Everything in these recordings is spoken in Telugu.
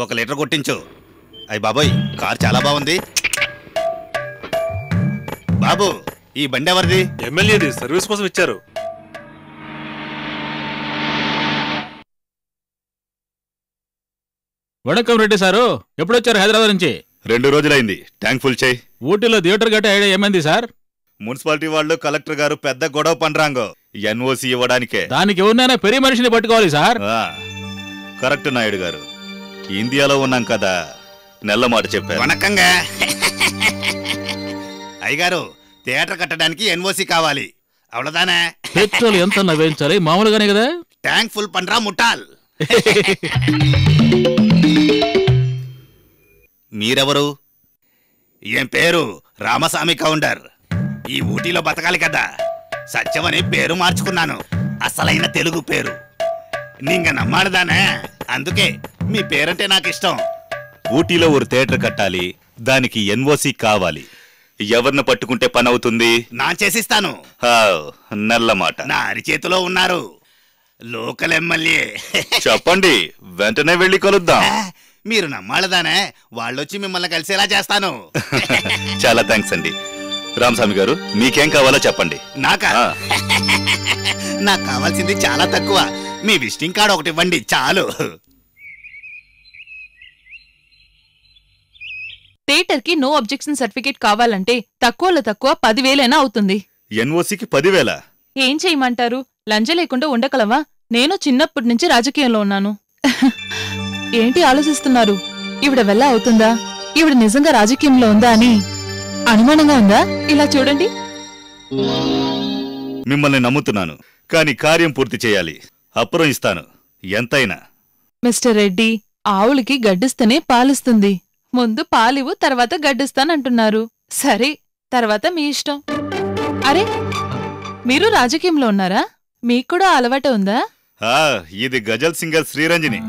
1 లీటర్ కొట్టించు. అయ్య బాబోయ్, కార్ చాలా బాగుంది. బాబు, ఈ బండి ఎవరిది? ఎమ్మెల్యేది, సర్వీస్ కోసం ఇచ్చారు. వణకం రెడ్డి సారు, ఎప్పుడొచ్చారు హైదరాబాద్ నుంచి? 2 రోజులైంది. ట్యాంక్ ఫుల్ చేయి. ఊటీలో థియేటర్ గట్ట ఐడియా ఏమైంది సార్? మున్సిపాలిటీ వాళ్ళు కలెక్టర్ గారు పెద్ద గొడవ పండ్రాంగో ఎన్ఓసి ఇవ్వడానికే. దానికి ఎవరినైనా పెரிய మనిషిని పట్టుకోవాలి సార్. కరెక్ట్ నాయుడు గారు, ఇండియాలో ఉన్నాం కదా, నెల్ల మాట చెప్పారు. వణకంగా అయ్యగారు, థియేటర్ కట్టడానికి ఎన్ఓసి కావాలి. అవలదానే పెట్రోల్ ఎంత నవ్వించాలి? మామూలుగానే కదా. ట్యాంక్ ఫుల్ పండ్రా ముట్టాల్. మీరెవరు? ఏం పేరు? రామస్వామి కౌండర్. ఈ ఊటీలో బతకాలి కదా, సత్యమని పేరు మార్చుకున్నాను. అసలైన తెలుగు పేరు. నీంగ నమ్మాడదానే, అందుకే మీ పేరంటే నాకు ఇష్టం. ఊటీలో ఒక థియేటర్ కట్టాలి, దానికి ఎన్ఓసి కావాలి. ఎవరిని పట్టుకుంటే పని అవుతుంది? నా చేసిస్తాను. నల్ల మాట. నా అరిచేతిలో ఉన్నారు, లోకల్ ఎమ్మెల్యే. చెప్పండి, వెంటనే వెళ్ళి కలుద్దాం. మీరు నమ్మాలదానే, వాళ్ళొచ్చి మిమ్మల్ని కలిసేలా చేస్తాను. చాలా థ్యాంక్స్ అండి. రామస్వామి గారు, మీకేం కావాలో చెప్పండి. నాకా? నాకు కావాల్సింది చాలా తక్కువ. మీ విజిటింగ్ కార్డు ఒకటి ఇవ్వండి చాలు. థియేటర్ కి నో అబ్జెక్షన్ సర్టిఫికేట్ కావాలంటే తక్కువలో తక్కువ 10,000 అవుతుంది. ఎన్ఓసికి 10,000? ఏం చేయమంటారు? లంచ లేకుండా ఉండగలవా? నేను చిన్నప్పటి నుంచి రాజకీయంలో ఉన్నాను. ఏంటి ఆలోచిస్తున్నారు? ఈవిడ వెళ్ళ అవుతుందా? ఈవిడ నిజంగా రాజకీయంలో ఉందా అని అనుమానంగా ఉందా? ఇలా చూడండి. మిమ్మల్ని నమ్ముతున్నాను, కానీ కార్యం పూర్తి చేయాలి. అప్పురం ఇస్తాను, ఎంతైనా. మిస్టర్ రెడ్డి, ఆవులకి గడ్డిస్తేనే పాలిస్తుంది. ముందు పాలివు, తర్వాత గడ్డిస్తానంటున్నారు. సరే, తర్వాత మీ ఇష్టం. అరే, మీరు రాజకీయంలో ఉన్నారా? మీక్కూడా అలవాటు ఉందా? ఇది గజల్ సింగర్ శ్రీరంజని.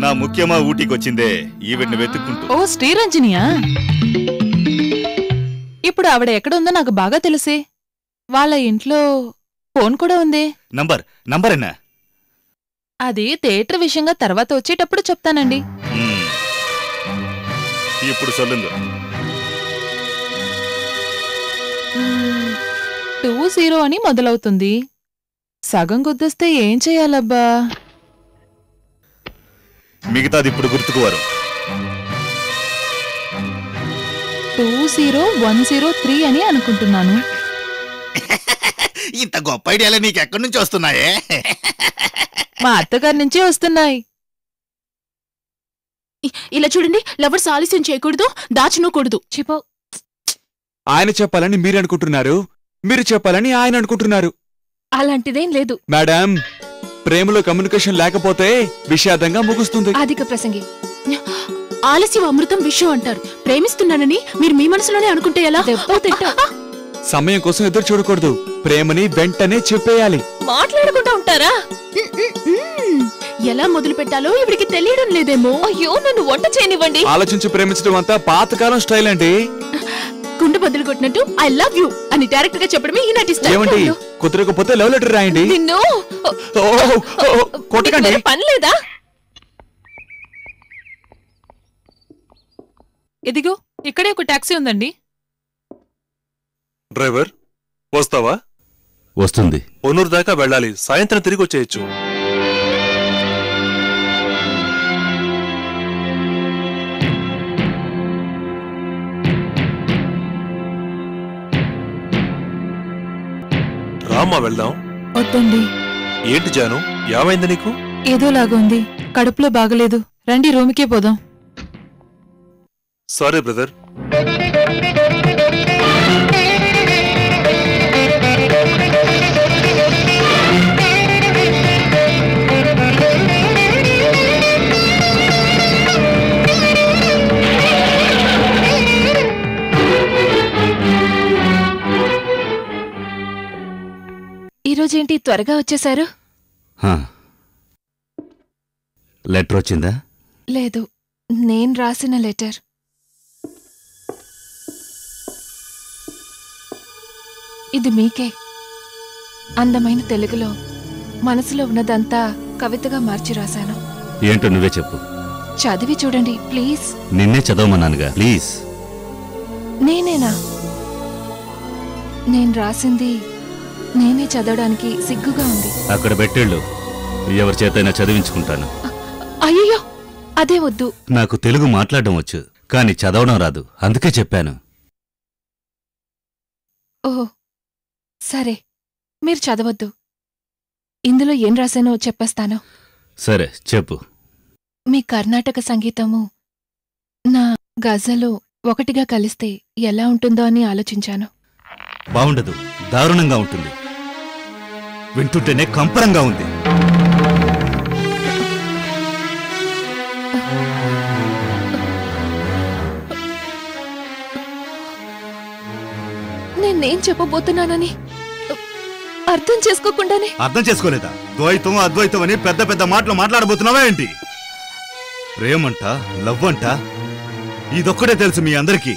నా ముఖ్యమా ఊటీకొచ్చిందే ఈవిడ్ని వెతుక్కుంటూ. ఓ, శ్రీరంజనియా? ఇప్పుడు ఆవిడ ఎక్కడుందో నాకు బాగా తెలుసే. వాళ్ళ ఇంట్లో ఫోన్ కూడా ఉందే. నంబర్ ఎన్నా? అది థియేటర్ విషయంగా తర్వాత వచ్చేటప్పుడు చెప్తానండి. ఇప్పుడు సొల్లుంగు. 20 అని మొదలవుతుంది. సగం గుర్తొస్తే ఏం చెయ్యాలబ్బా? మిగతాది ఇప్పుడు గుర్తుకువారు. 20103 అని అనుకుంటున్నాను. ఇంత గొప్ప ఐడియాలే నీకెక్కడి నుంచి వస్తున్నాయే? మా అత్తగారి నుంచే వస్తున్నాయి. ఇలా చూడండి, లవర్స్ ఆలస్యం చేయకూడదు, దాచునూకూడదు. చెప్పు. ఆయన చెప్పాలని మీరు అనుకుంటున్నారు, మీరు చెప్పాలని ఆయన అనుకుంటున్నారు. అలాంటిదేం లేదు మేడం. ప్రేమలో కమ్యూనికేషన్ లేకపోతే విషాదంగా ముగుస్తుంది. అధిక ప్రసంగి. ఆలస్యం అమృతం విషయం అంటారు. ప్రేమిస్తున్నానని మీరు మీ మనసులోనే అనుకుంటే ఎలా? సమయం కోసం ఎదురు చూడకూడదు, ప్రేమని వెంటనే చెప్పేయాలి. మాట్లాడకుండా ఉంటారా? ఎలా మొదలు పెట్టాలో ఇవిడికి తెలియడం లేదేమో. అయ్యో, నన్ను వంట చేయనివ్వండి. ఆలోచించి ప్రేమించడం అంతా పాతకాలం స్టైల్ అండి. గుండు బదులు కొట్టినట్టు ఐ లవ్ యూ అని డైరెక్ట్ గా చెప్పడమే ఈనాటి స్టైల్. ఏమండి, కుదరకపోతే లవ్ లెటర్ రాయండి. నిన్ను కొట్టకండి. పని లేదా? ఇదిగో ఇక్కడే ఒక టాక్సీ ఉందండి. డ్రైవర్ వస్తావా? వస్తుంది. ఒన్నూరు దాకా వెళ్ళాలి, సాయంత్రం తిరిగి వచ్చేయచ్చు. రామ్మా వెళ్దాం. వద్దండి. ఏంటి జాను, ఏమైంది నీకు? ఏదోలాగా ఉంది, కడుపులో బాగలేదు. రండి, రూమ్కే పోదాం. Sorry brother. ఈరోజేంటి త్వరగా వచ్చేశారు? లెటర్ వచ్చిందా? లేదు, నేను రాసిన లెటర్. ఇది మీకే. అందమైన తెలుగులో మనసులో ఉన్నదంతా కవితగా మార్చి రాశాను. ఏంటో నువ్వే చెప్పు. చదివి చూడండి ప్లీజ్. నిన్నే చదవమన్నానుగా, ప్లీజ్. నేనేనా? నేను రాసింది నేనే చదవడానికి సిగ్గుగా ఉంది. అక్కడ పెట్టేళ్ళు, ఎవరి చేతైనా చదివించుకుంటాను. అయ్యో, అదే వద్దు. నాకు తెలుగు మాట్లాడడం వచ్చు, కానీ చదవడం రాదు, అందుకే చెప్పాను. ఓహో సరే, మీరు చదవద్దు. ఇందులో ఏం రాశానో చెప్పేస్తాను. సరే చెప్పు. మీ కర్ణాటక సంగీతము నా గజలు ఒకటిగా కలిస్తే ఎలా ఉంటుందో అని ఆలోచించాను. బావుండదు, దారుణంగా ఉంటుంది. వింటుంటేనే కంపరంగా ఉంది. నేనేం చెప్పబోతున్నానని అర్థం చేసుకోకుండానే. అర్థం చేసుకోలేదా? ద్వైతం అద్వైతం అని పెద్ద పెద్ద మాటలు మాట్లాడబోతున్నావా ఏంటి? ప్రేమంట, లవ్ అంట, ఇదొక్కడే తెలుసు మీ అందరికీ.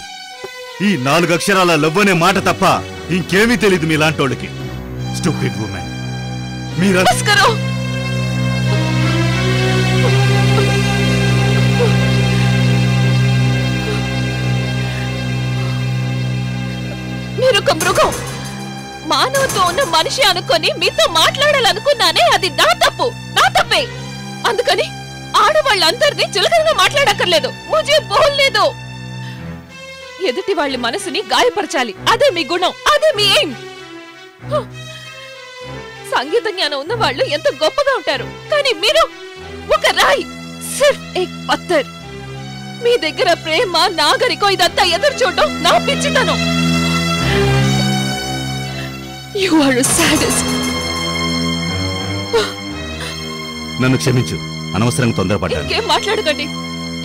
ఈ 4 అక్షరాల లవ్ అనే మాట తప్ప ఇంకేమీ తెలీదు మీలాంటోళ్ళకి. స్టూపిడ్ వుమెన్ మీరందరూ. మీరొక మృగం. మానవత్వం ఉన్న మనిషి అనుకొని మీతో మాట్లాడాలనుకున్నానే, అది నా తప్పు, నా తప్పే. అందుకని ఆడవాళ్ళందరినీ చులకనగా మాట్లాడక్కర్లేదు. ముజే బోల్లేదు. ఎదుటి వాళ్ళ మనసుని గాయపరచాలి, అదే మీ గుణం, అదే మీ ఎయిమ్. సంగీత జ్ఞానం ఉన్న వాళ్ళు ఎంత గొప్పగా ఉంటారు, కానీ మీరు ఒక రాయి, సిర్ఫ్ ఏక్ పత్తర్. మీ దగ్గర ప్రేమ, నాగరికం ఇదంతా ఎదురు చూడటం నా పిచ్చితనం. You are a sadist. నన్ను క్షమించు, అనవసరంగా తొందరపడ్డాను. ఇంకేం మాట్లాడకండి.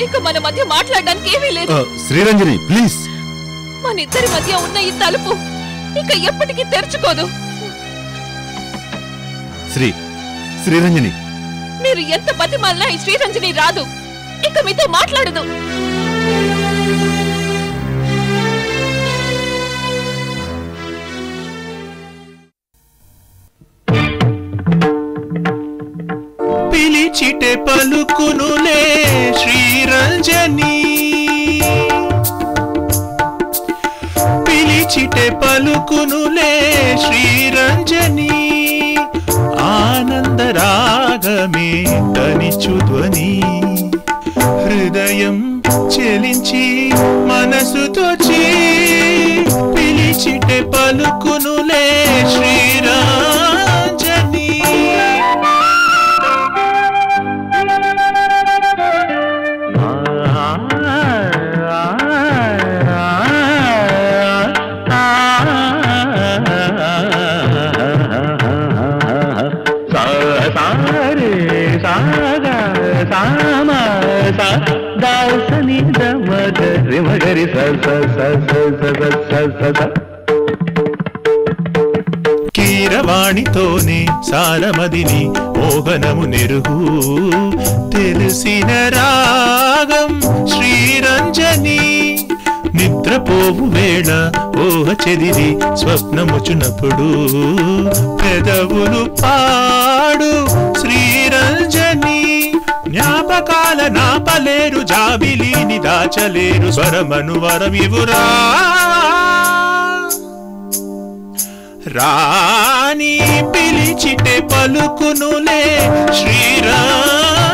ఇక మన మధ్య మాట్లాడడానికి ఏమీ లేదు. శ్రీరంజని ప్లీజ్. మన ఇద్దరి మధ్య ఉన్న ఈ తలుపు ఇక ఎప్పటికీ తెరుచుకోదు. శ్రీరంజని, మీరు ఎంత బతిమాలినా ఈ శ్రీరంజని రాదు, ఇక మీతో మాట్లాడదు. పిలిచిటే పలుకునులే శ్రీరంజని, పిలిచిటే పలుకునులే శ్రీరంజని. ఆనందరాగమే తనిచు ధ్వని, హృదయం చెలించి మనసు తోచి. పిలిచిటే పలుకునులే శ్రీరంజని. దాసని మగరి మగరి కీరవాణితోనే సారమదిని మోహనము నెరుగు. తెలిసిన రాగం శ్రీరంజని. నిద్రపోవు వేళ ఊహ చెదిరి స్వప్నముచునప్పుడు పెదవులు పాడు శ్రీరంజని. జ్ఞాపకాల నాపలేరు, జాబిలిని దాచలేరు, స్వరమను వరమివురా. రాణి పిలిచితే పలుకునులే శ్రీరంజని.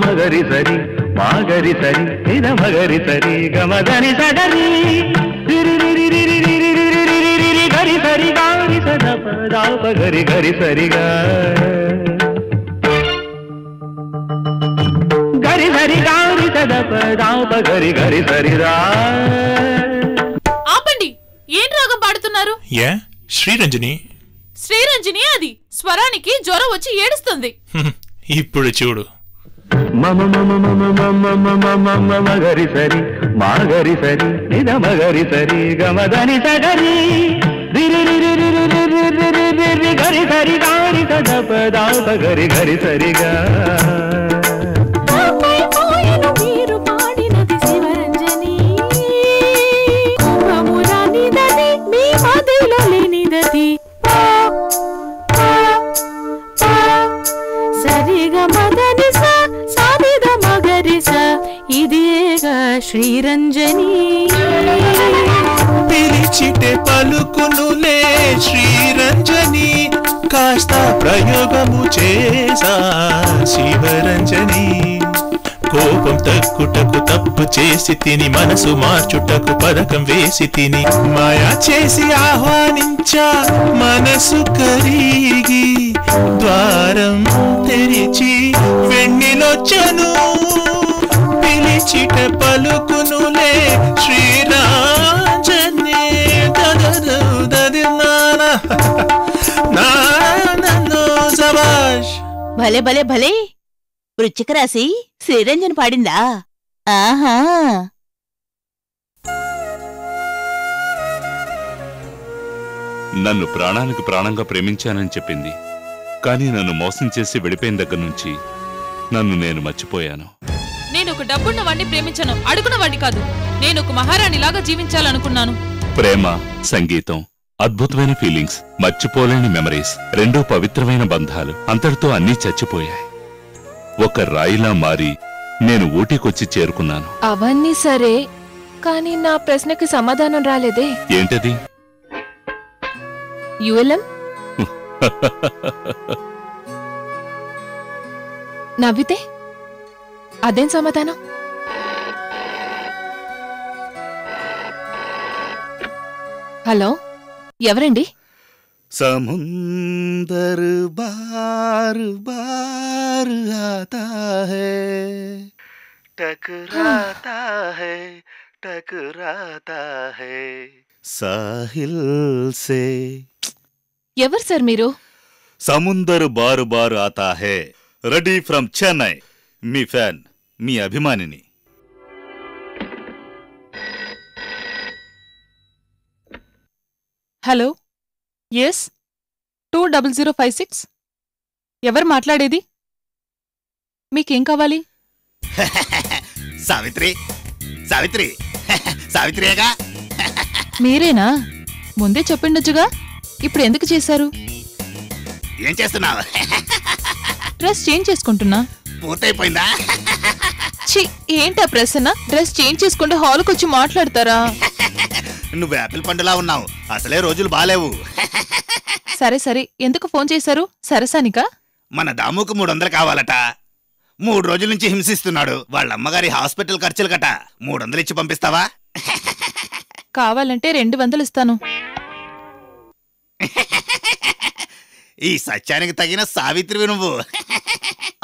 మగరి సరి మాగరి సరి ఇద మగరి సరి గమదని సగరి గరి సరి గారి సదప దాప గరి గరి సరిగా గరి సరి గారి సదప దాప గరి గరి సరిరా. ఆపండి, ఏం రాగం పాడుతున్నారు? ఏ శ్రీరంజని? శ్రీరంజని అది స్వరానికి జ్వరం వచ్చి ఏడుస్తుంది. ఇప్పుడు చూడు. మమ మమ మమ మమ మమ మమ మగరి సరి మాగరి సరి నిద మగరి సరి గమదని సగరి గరి సరి గారి సదప దాప గరి గరి సరిగా. మీరు పాడినది శివరంజని, మీ మదిలో లేనిదది. శ్రీరంజని పిలిచిటే పలుకునులే శ్రీరంజని కాస్త ప్రయోగము చేసా శివరంజని కోపం తక్కుటకు తప్పు చేసి తిని మనసు మార్చుటకు పథకం వేసి తిని మాయా చేసి ఆహ్వానించా మనసు కరిగి ద్వారం తెరిచి వెన్నెలొచ్చను పిలిచిట పలుకునులే శ్రీరాంజనే సబాష్ భలే భలే భలే వృచ్చిక రాశి శ్రీరంజన్ పాడిందా ఆహా నన్ను ప్రాణానికి ప్రాణంగా ప్రేమించానని చెప్పింది. కానీ నన్ను మోసం చేసి వెళ్ళిపోయిన దగ్గర నుంచి నన్ను నేను మర్చిపోయాను. నేను ఒక డబ్బున్న వాడిని ప్రేమించను, అడుగున వాడిని కాదు. నేను ఒక మహారాణిలాగా జీవించాలనుకున్నాను. ప్రేమ, సంగీతం, అద్భుతమైన ఫీలింగ్స్, మర్చిపోలేని మెమరీస్, రెండూ పవిత్రమైన బంధాలు. అంతటితో అన్నీ చచ్చిపోయాయి. ఒక రాయిలా మారి నేను ఊటీకొచ్చి చేరుకున్నాను. అవన్నీ సరే, కానీ నా ప్రశ్నకి సమాధానం రాలేదే. ఏంటది? యుఎల్ఎం నవ్వితే అదేం సమాధానం? హలో, ఎవరండి? సముందర్ బార్ బార్ ఆతా హై టకరాతా హై టకరాతా హై సాహిల్ సే. ఎవరు సార్ మీరు? సముందర్ బారు బారు ఆతా హై, రెడీ ఫ్రమ్ చెన్నై. మీ ఫ్యాన్, మీ అభిమానిని. Hello, yes 20056. ఎవరు మాట్లాడేది? మీకేం కావాలి? సావిత్రి, సావిత్రి, సావిత్రిగా. మీరేనా? ముందే చెప్పిండొచ్చుగా, ఇప్పుడు ఎందుకు చేశారు? ఏం చేస్తున్నావు? డ్రెస్ చేంజ్ చేసుకుంటున్నా. పూర్తయిపోయిందా? ఛీ, ఏంటా ప్రశ్న? డ్రెస్ చేంజ్ చేసుకుంటే హాల్కి వచ్చి మాట్లాడతారా? నువ్వు యాపిల్ పండులా ఉన్నావు. అసలే రోజులు బాలేవు. సరే సరే, ఎందుకు ఫోన్ చేశారు? సరసానికా? మన దాముకు 300 కావాలట. 3 రోజుల నుంచి హింసిస్తున్నాడు. వాళ్ళ అమ్మగారి హాస్పిటల్ ఖర్చులు కట. 300 ఇచ్చి పంపిస్తావా? కావాలంటే 200 ఇస్తాను. ఈ సత్యానికి తగిన సావిత్రివి నువ్వు.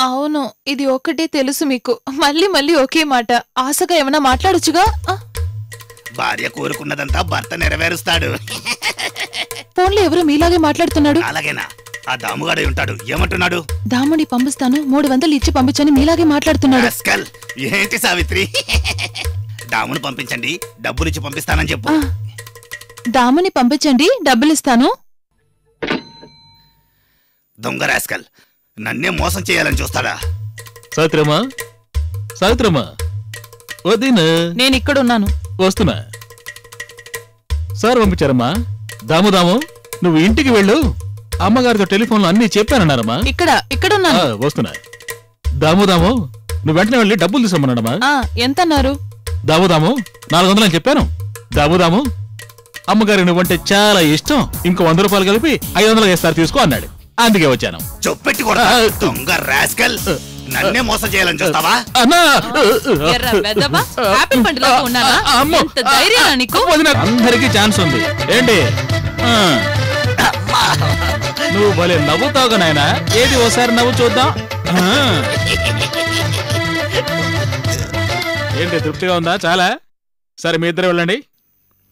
అవును, ఇది ఒక్కటే తెలుసు మీకు. మళ్ళీ మళ్ళీ ఒకే మాట. ఆశగా ఏమైనా మాట్లాడొచ్చుగా. భార్య కోరుకున్నదంతా భర్త నెరవేరుస్తాడు. ఫోన్లో ఎవరు మీలాగే మాట్లాడుతున్నాడు? అలాగేనా? ఆ దాముగాడే ఉంటాడు. ఏమంటున్నాడు? దాముని పంపిస్తాను, 300 ఇచ్చి పంపించని మీలాగే మాట్లాడుతున్నాడు. రాస్కల్, ఏంటి సావిత్రి? దాముని పంపించండి, డబ్బులిచ్చి పంపిస్తానని చెప్పు. దాముని పంపించండి, డబ్బులిస్తాను. దొంగ రాస్కల్, నన్నే మోసం చేయాలని చూస్తాడా? సావిత్రమ్మా, సావిత్రమ్మా, వదిన. నేను ఇక్కడున్నాను. వస్తున్నా. సార్ పంపించారమ్మా. దాము దాము, నువ్వు ఇంటికి వెళ్ళు. అమ్మగారితో టెలిఫోన్లో అన్నీ చెప్పానన్నారమ్మా. ఇక్కడున్నాను. వస్తున్నా. దాము దాము, నువ్వు వెంటనే వెళ్ళి డబ్బులు తీసుకోమన్నాడమ్మా. ఎంతన్నారు? దాము దాము 400 అని చెప్పాను. దాము దాము, అమ్మగారికి నువ్వంటే చాలా ఇష్టం, ఇంకో 100 రూపాయలు కలిపి 500 వేస్తారు, తీసుకో అన్నాడు. అందుకే వచ్చాను. చొప్పెట్టి కూడా దొంగ రాస్కల్, నన్నే మోసం చేయాలని చూస్తావా? అందరికీ ఛాన్స్ ఉంది. ఏంటి నువ్వు భలే నవ్వుతావుగా నాయనా. ఏది ఓసారి నవ్వు చూద్దాం. ఏంటి తృప్తిగా ఉందా? చాలా సరే, మీ ఇద్దరు వెళ్ళండి.